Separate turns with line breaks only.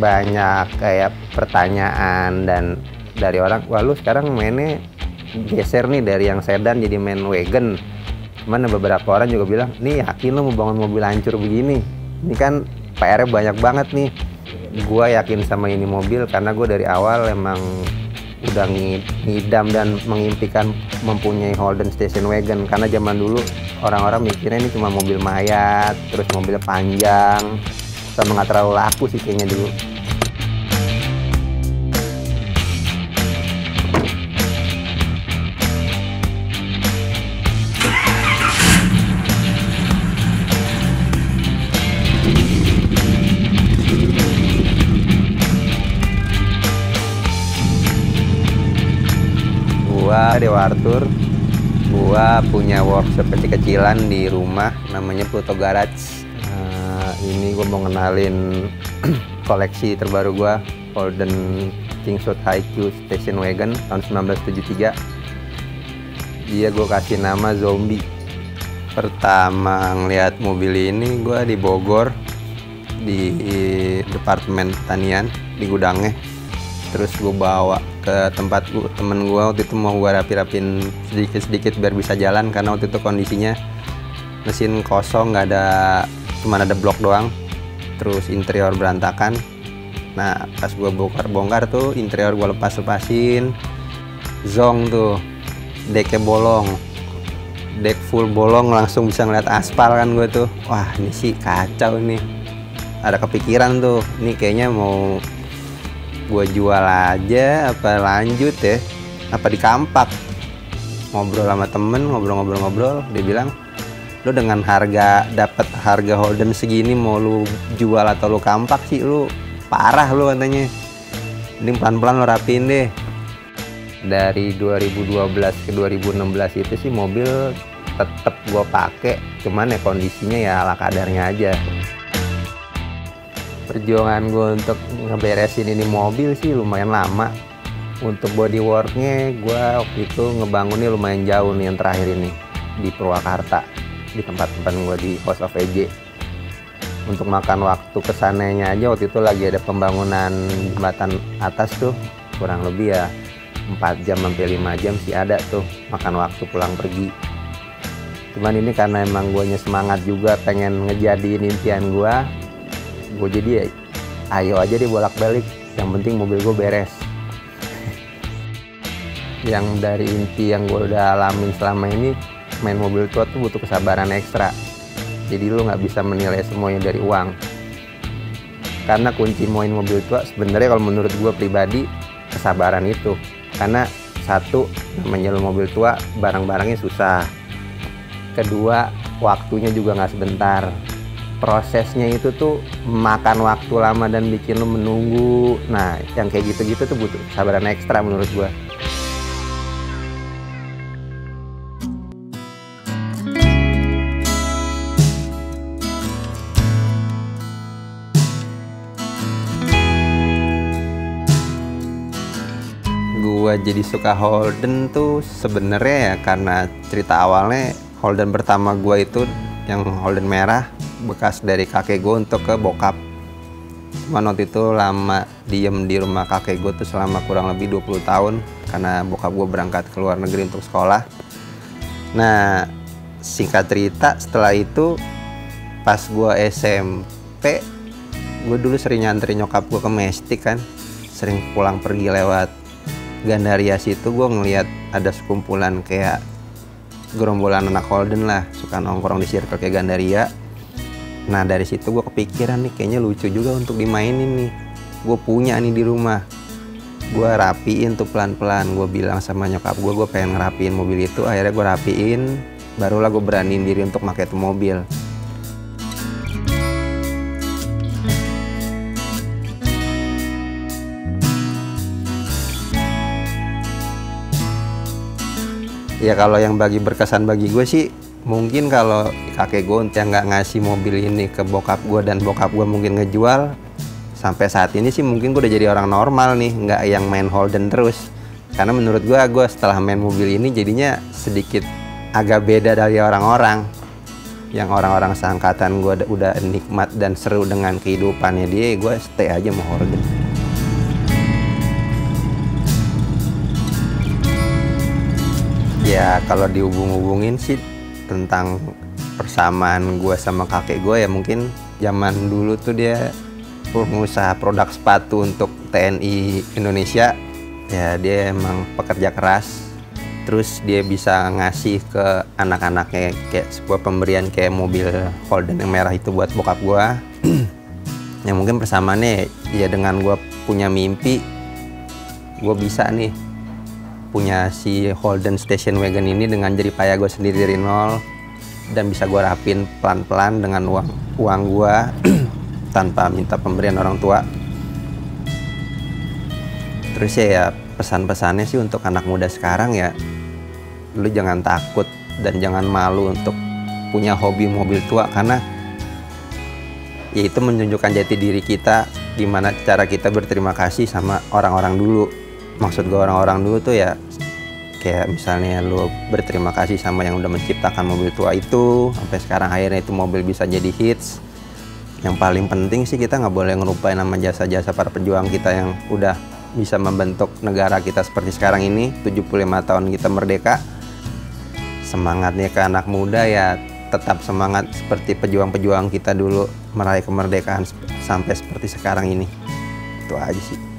banyak kayak pertanyaan dan dari orang, wah lu sekarang mainnya geser nih dari yang sedan jadi main wagon. Cuman beberapa orang juga bilang, nih yakin lu mau bangun mobil hancur begini? Ini kan PR-nya banyak banget nih. Gua yakin sama ini mobil karena gue dari awal emang udah ngidam dan mengimpikan mempunyai Holden Station Wagon. Karena zaman dulu orang-orang mikirnya ini cuma mobil mayat, terus mobilnya panjang, sama nggak terlalu laku sih kayaknya dulu. Dewa Arthur, gua punya workshop kecil-kecilan di rumah namanya Pluto Garage. Ini gua mau ngenalin koleksi terbaru gua, Holden Kingswood HiQ Station Wagon tahun 1973. Dia gua kasih nama Zombie. Pertama ngeliat mobil ini gua di Bogor, di Departemen Pertanian, di gudangnya. Terus gue bawa ke tempat temen gue, waktu itu mau gue rapi-rapin sedikit-sedikit biar bisa jalan, karena waktu itu kondisinya mesin kosong, nggak ada, cuma ada blok doang, terus interior berantakan. Nah pas gue bongkar tuh interior gue lepasin, zong tuh, deknya bolong, dek full bolong, langsung bisa ngeliat aspal kan gue tuh. Wah ini sih kacau nih, ada kepikiran tuh, ini kayaknya mau gue jual aja apa lanjut ya, apa dikampak. Ngobrol sama temen, ngobrol, dia bilang, lu dengan dapat harga Holden segini mau lu jual atau lu kampak sih, lu parah lu katanya. Ini pelan-pelan lu rapiin deh. Dari 2012 ke 2016 itu sih mobil tetap gue pakai, cuman ya kondisinya ya ala kadarnya aja. Perjuangan gue untuk ngeberesin ini mobil sih lumayan lama. Untuk bodyworknya gue waktu itu ngebangunnya lumayan jauh nih, yang terakhir ini di Purwakarta, di tempat-tempat gue di House of EJ. Untuk makan waktu kesananya aja waktu itu lagi ada pembangunan jembatan atas tuh, kurang lebih ya 4 jam sampai 5 jam sih ada tuh makan waktu pulang pergi. Cuman ini karena emang gue semangat juga pengen ngejadiin impian gue jadi ya ayo aja deh bolak-balik, yang penting mobil gue beres. Yang dari inti yang gue udah alamin selama ini, main mobil tua tuh butuh kesabaran ekstra. Jadi lu nggak bisa menilai semuanya dari uang, karena kunci main mobil tua sebenarnya kalau menurut gue pribadi kesabaran itu. Karena satu, namanya lu mobil tua, barang-barangnya susah. Kedua, waktunya juga nggak sebentar. Prosesnya itu tuh makan waktu lama dan bikin lo menunggu. Nah yang kayak gitu-gitu tuh butuh kesabaran ekstra menurut gua. Gua jadi suka Holden tuh sebenarnya ya karena cerita awalnya Holden pertama gua itu yang Holden merah, bekas dari kakek gue untuk ke bokap. Cuman waktu itu lama diem di rumah kakek gue tuh selama kurang lebih 20 tahun karena bokap gue berangkat ke luar negeri untuk sekolah. Nah singkat cerita, setelah itu pas gue SMP, gue dulu sering nyantri nyokap gue ke Mestik kan, sering pulang pergi lewat Gandaria situ. Gue ngeliat ada sekumpulan kayak gerombolan anak Holden lah, suka nongkrong di circle kayak Gandaria. Nah dari situ gue kepikiran nih, kayaknya lucu juga untuk dimainin nih. Gue punya nih di rumah. Gue rapiin tuh pelan-pelan. Gue bilang sama nyokap gue pengen ngerapiin mobil itu. Akhirnya gue rapiin, barulah gue beraniin diri untuk pakai tuh mobil. Ya kalau yang berkesan bagi gue sih, mungkin kalau kakek gue yang nggak ngasih mobil ini ke bokap gue dan bokap gue mungkin ngejual, sampai saat ini sih mungkin gue udah jadi orang normal nih, nggak yang main Holden terus. Karena menurut gue setelah main mobil ini jadinya sedikit agak beda dari orang-orang. yang orang-orang seangkatan gue udah nikmat dan seru dengan kehidupannya dia, gue stay aja mau Holden. Ya kalau dihubung-hubungin sih tentang persamaan gue sama kakek gue, ya mungkin zaman dulu tuh dia pengusaha produk sepatu untuk TNI Indonesia. Ya dia emang pekerja keras, terus dia bisa ngasih ke anak-anaknya kayak sebuah pemberian kayak mobil Holden yang merah itu buat bokap gue. Yang mungkin persamaannya ya dengan gue punya mimpi, gue bisa nih punya si Holden station wagon ini dengan jerih payah gue sendiri dari nol, dan bisa gue rapin pelan-pelan dengan uang gue tanpa minta pemberian orang tua. Terus ya pesan-pesannya sih untuk anak muda sekarang ya, lu jangan takut dan jangan malu untuk punya hobi mobil tua, karena ya itu menunjukkan jati diri kita, gimana cara kita berterima kasih sama orang-orang dulu. Maksud gue orang-orang dulu tuh ya kayak misalnya lu berterima kasih sama yang udah menciptakan mobil tua itu sampai sekarang akhirnya itu mobil bisa jadi hits. Yang paling penting sih kita nggak boleh ngelupain nama jasa-jasa para pejuang kita yang udah bisa membentuk negara kita seperti sekarang ini. 75 tahun kita merdeka. Semangatnya ke anak muda ya tetap semangat seperti pejuang-pejuang kita dulu meraih kemerdekaan sampai seperti sekarang ini. Itu aja sih.